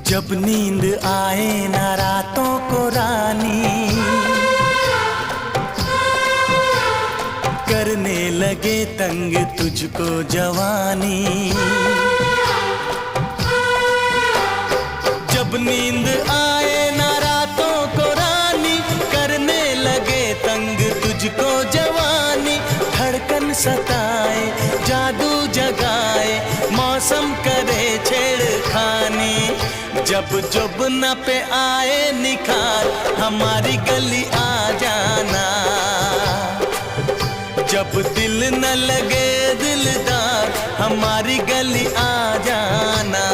जब नींद आए ना रातों को रानी, करने लगे तंग तुझको जवानी। जब नींद आए ना रातों को रानी, करने लगे तंग तुझको जवानी। धड़कन सताए, जादू जगाए, मौसम करे छेड़खानी। जब जुबना पे आए निखार, हमारी गली आ जाना। जब दिल न लगे दिलदार, हमारी गली आ जाना।